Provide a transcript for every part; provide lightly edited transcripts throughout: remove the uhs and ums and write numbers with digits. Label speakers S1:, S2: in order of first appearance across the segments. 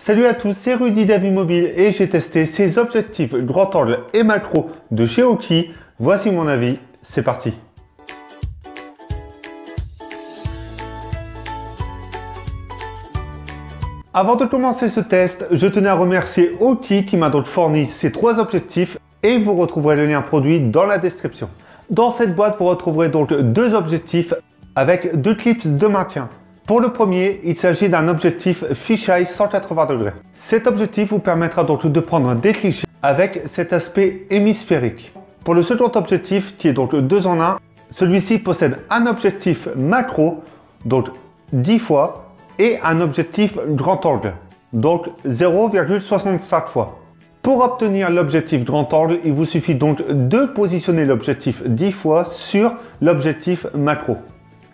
S1: Salut à tous, c'est Rudy d'Avimobile et j'ai testé ces objectifs grand angle et macro de chez Oki. Voici mon avis, c'est parti. Avant de commencer ce test, je tenais à remercier Oki qui m'a donc fourni ces trois objectifs et vous retrouverez le lien produit dans la description. Dans cette boîte, vous retrouverez donc deux objectifs avec deux clips de maintien. Pour le premier, il s'agit d'un objectif fisheye 180 degrés. Cet objectif vous permettra donc de prendre des clichés avec cet aspect hémisphérique. Pour le second objectif, qui est donc 2 en 1, celui-ci possède un objectif macro, donc 10 fois, et un objectif grand angle, donc 0,65 fois. Pour obtenir l'objectif grand angle, il vous suffit donc de positionner l'objectif 10 fois sur l'objectif macro.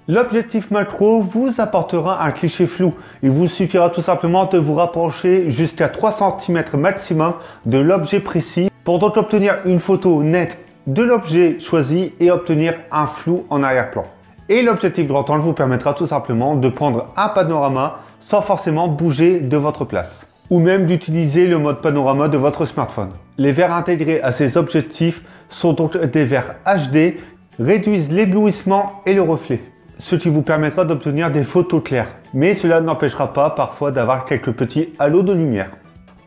S1: L'objectif macro vous apportera un cliché flou. Il vous suffira tout simplement de vous rapprocher jusqu'à 3 cm maximum de l'objet précis pour donc obtenir une photo nette de l'objet choisi et obtenir un flou en arrière-plan. Et l'objectif grand angle vous permettra tout simplement de prendre un panorama sans forcément bouger de votre place, ou même d'utiliser le mode panorama de votre smartphone. Les verres intégrés à ces objectifs sont donc des verres HD, réduisent l'éblouissement et le reflet, ce qui vous permettra d'obtenir des photos claires. Mais cela n'empêchera pas parfois d'avoir quelques petits halos de lumière.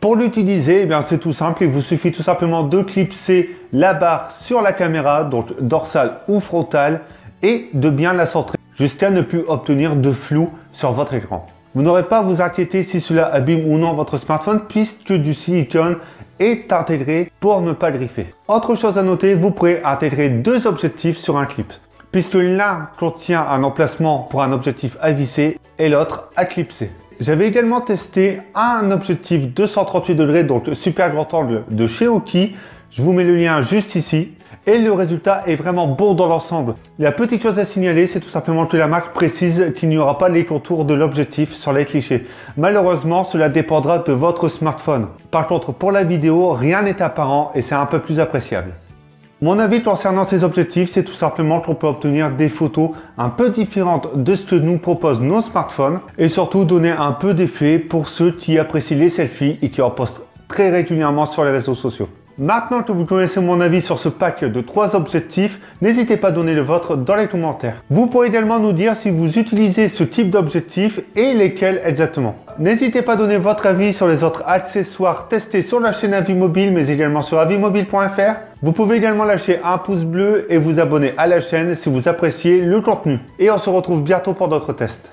S1: Pour l'utiliser, c'est tout simple, il vous suffit tout simplement de clipser la barre sur la caméra, donc dorsale ou frontale, et de bien la centrer jusqu'à ne plus obtenir de flou sur votre écran. Vous n'aurez pas à vous inquiéter si cela abîme ou non votre smartphone puisque du silicone est intégré pour ne pas griffer. Autre chose à noter, vous pourrez intégrer deux objectifs sur un clip, puisque l'un contient un emplacement pour un objectif à visser et l'autre à clipser. J'avais également testé un objectif 238 degrés, donc super grand angle de chez Oki. Je vous mets le lien juste ici. Et le résultat est vraiment bon dans l'ensemble. La petite chose à signaler, c'est tout simplement que la marque précise qu'il n'y aura pas les contours de l'objectif sur les clichés. Malheureusement, cela dépendra de votre smartphone. Par contre, pour la vidéo, rien n'est apparent et c'est un peu plus appréciable. Mon avis concernant ces objectifs, c'est tout simplement qu'on peut obtenir des photos un peu différentes de ce que nous proposent nos smartphones et surtout donner un peu d'effet pour ceux qui apprécient les selfies et qui en postent très régulièrement sur les réseaux sociaux. Maintenant que vous connaissez mon avis sur ce pack de 3 objectifs, n'hésitez pas à donner le vôtre dans les commentaires. Vous pourrez également nous dire si vous utilisez ce type d'objectif et lesquels exactement. N'hésitez pas à donner votre avis sur les autres accessoires testés sur la chaîne Avimobile, mais également sur avimobile.fr. Vous pouvez également lâcher un pouce bleu et vous abonner à la chaîne si vous appréciez le contenu. Et on se retrouve bientôt pour d'autres tests.